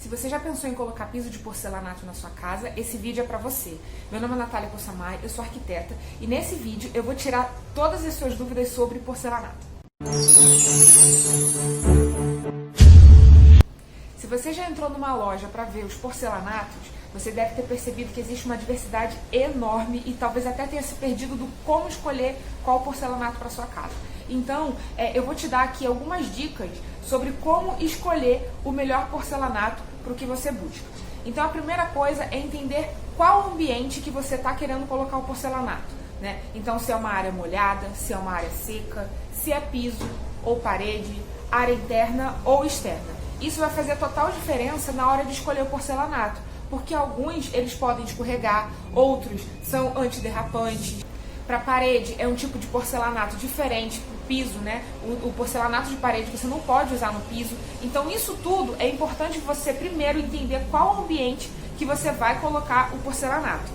Se você já pensou em colocar piso de porcelanato na sua casa, esse vídeo é para você. Meu nome é Natália Possamay, eu sou arquiteta e nesse vídeo eu vou tirar todas as suas dúvidas sobre porcelanato. Se você já entrou numa loja para ver os porcelanatos, você deve ter percebido que existe uma diversidade enorme e talvez até tenha se perdido do como escolher qual porcelanato para sua casa. Então, eu vou te dar aqui algumas dicas sobre como escolher o melhor porcelanato para o que você busca. Então, a primeira coisa é entender qual ambiente que você está querendo colocar o porcelanato, né? Então, se é uma área molhada, se é uma área seca, se é piso ou parede, área interna ou externa. Isso vai fazer total diferença na hora de escolher o porcelanato, porque alguns eles podem escorregar, outros são antiderrapantes. Para parede é um tipo de porcelanato diferente para o piso, né? O porcelanato de parede você não pode usar no piso. Então isso tudo é importante você primeiro entender qual ambiente que você vai colocar o porcelanato.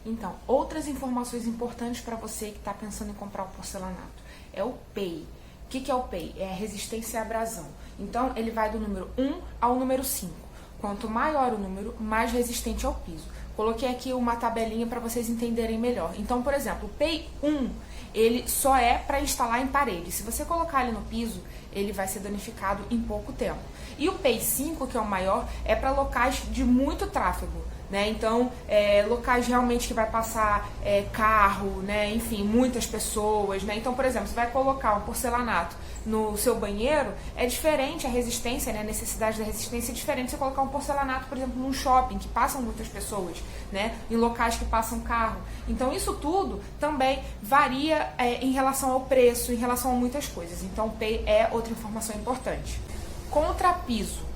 Então, outras informações importantes para você que está pensando em comprar o porcelanato é o PEI. O que é o PEI? É a resistência à abrasão. Então ele vai do número 1 ao número 5. Quanto maior o número, mais resistente ao piso. Coloquei aqui uma tabelinha para vocês entenderem melhor. Então, por exemplo, o PEI 1, ele só é para instalar em parede. Se você colocar ele no piso, ele vai ser danificado em pouco tempo. E o PEI 5, que é o maior, é para locais de muito tráfego, né? Então, locais realmente que vai passar carro, né? Enfim, muitas pessoas, né? Então, por exemplo, você vai colocar um porcelanato no seu banheiro, é diferente a resistência, né? A necessidade da resistência é diferente de você colocar um porcelanato, por exemplo, num shopping, que passam muitas pessoas, né? Em locais que passam carro. Então, isso tudo também varia em relação ao preço, em relação a muitas coisas. Então, o PEI é outra informação importante. Contrapiso.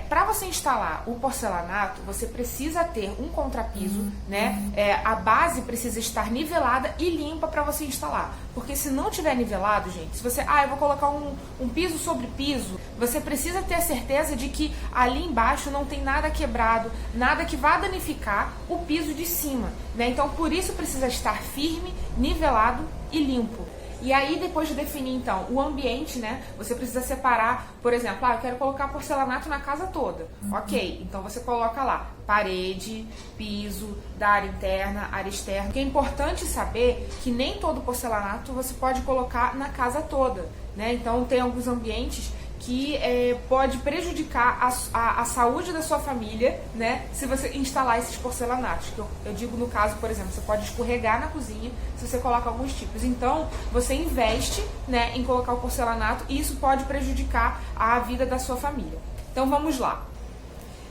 Para você instalar o porcelanato, você precisa ter um contrapiso, né? A base precisa estar nivelada e limpa para você instalar. Porque se não tiver nivelado, gente, se você, eu vou colocar um piso sobre piso, você precisa ter a certeza de que ali embaixo não tem nada quebrado, nada que vá danificar o piso de cima, né? Então, por isso precisa estar firme, nivelado e limpo. E aí, depois de definir, então, o ambiente, né, você precisa separar, por exemplo, eu quero colocar porcelanato na casa toda. Ok, então você coloca lá parede, piso, da área interna, área externa. O que é importante saber que nem todo porcelanato você pode colocar na casa toda, né? Então, tem alguns ambientes que pode prejudicar a saúde da sua família, né, se você instalar esses porcelanatos. Eu digo no caso, por exemplo, você pode escorregar na cozinha se você coloca alguns tipos. Então, você investe, né, em colocar o porcelanato e isso pode prejudicar a vida da sua família. Então, vamos lá.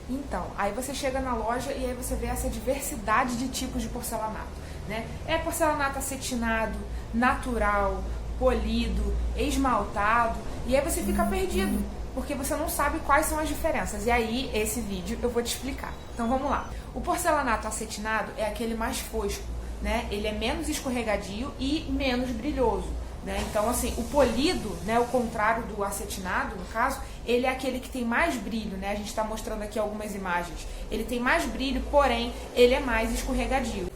Então, aí você chega na loja e aí você vê essa diversidade de tipos de porcelanato, né? É porcelanato acetinado, natural, polido, esmaltado, e aí você fica perdido, porque você não sabe quais são as diferenças. E aí, esse vídeo eu vou te explicar. Então vamos lá. O porcelanato acetinado é aquele mais fosco, né? Ele é menos escorregadio e menos brilhoso, né? Então, assim, o polido, né, o contrário do acetinado, no caso, ele é aquele que tem mais brilho, né? A gente está mostrando aqui algumas imagens. Ele tem mais brilho, porém, ele é mais escorregadio.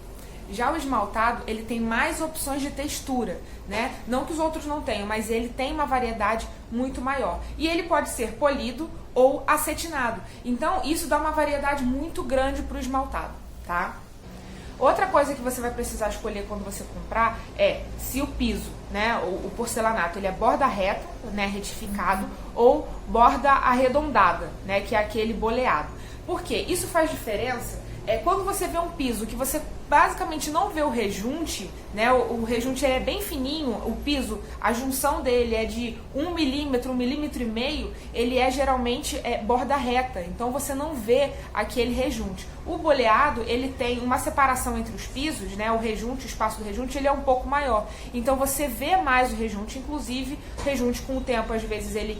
Já o esmaltado, ele tem mais opções de textura, né? Não que os outros não tenham, mas ele tem uma variedade muito maior. E ele pode ser polido ou acetinado. Então, isso dá uma variedade muito grande para o esmaltado, tá? Outra coisa que você vai precisar escolher quando você comprar é se o piso, né, o porcelanato, ele é borda reta, né, retificado, ou borda arredondada, né, que é aquele boleado. Por quê? Isso faz diferença quando você vê um piso que você basicamente não vê o rejunte, né? O rejunte é bem fininho, o piso, a junção dele é de 1 milímetro, 1,5 milímetro, ele é geralmente borda reta, então você não vê aquele rejunte. O boleado, ele tem uma separação entre os pisos, né? O rejunte, o espaço do rejunte, ele é um pouco maior, então você vê mais o rejunte, inclusive o rejunte com o tempo, às vezes ele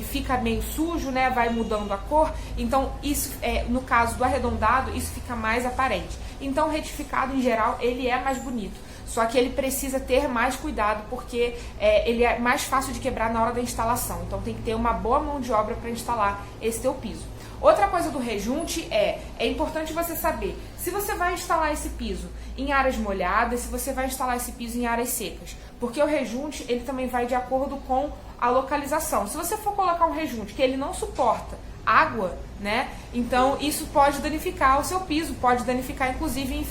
fica meio sujo, né? Vai mudando a cor. Então, isso no caso do arredondado, isso fica mais aparente. Então, o retificado, em geral, ele é mais bonito. Só que ele precisa ter mais cuidado, porque ele é mais fácil de quebrar na hora da instalação. Então, tem que ter uma boa mão de obra para instalar esse teu piso. Outra coisa do rejunte é importante você saber se você vai instalar esse piso em áreas molhadas, se você vai instalar esse piso em áreas secas, porque o rejunte ele também vai de acordo com a localização. Se você for colocar um rejunte que ele não suporta água, né? Então isso pode danificar o seu piso, pode danificar inclusive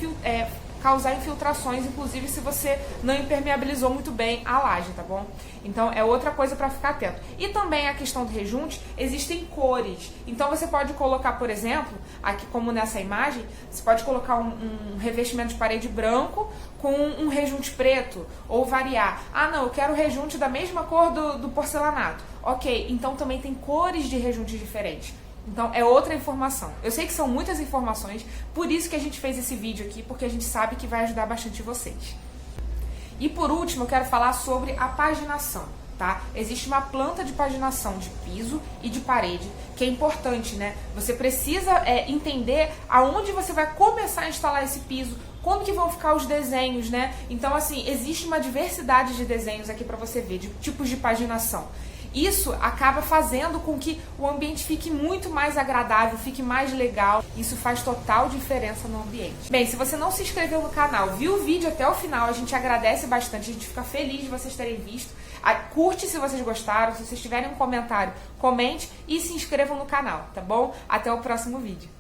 causar infiltrações, inclusive se você não impermeabilizou muito bem a laje, tá bom? Então é outra coisa para ficar atento. E também a questão do rejunte, existem cores. Então você pode colocar, por exemplo, aqui como nessa imagem, você pode colocar um revestimento de parede branco com um rejunte preto, ou variar. Ah não, eu quero o rejunte da mesma cor do porcelanato. Ok, então também tem cores de rejunte diferentes. Então é outra informação. Eu sei que são muitas informações, por isso que a gente fez esse vídeo aqui, porque a gente sabe que vai ajudar bastante vocês. E por último, eu quero falar sobre a paginação, tá? Existe uma planta de paginação de piso e de parede, que é importante, né? Você precisa entender aonde você vai começar a instalar esse piso, como que vão ficar os desenhos, né? Então, assim, existe uma diversidade de desenhos aqui para você ver, de tipos de paginação. Isso acaba fazendo com que o ambiente fique muito mais agradável, fique mais legal. Isso faz total diferença no ambiente. Bem, se você não se inscreveu no canal, viu o vídeo até o final, a gente agradece bastante, a gente fica feliz de vocês terem visto. Curte se vocês gostaram, se vocês tiverem um comentário, comente e se inscrevam no canal, tá bom? Até o próximo vídeo.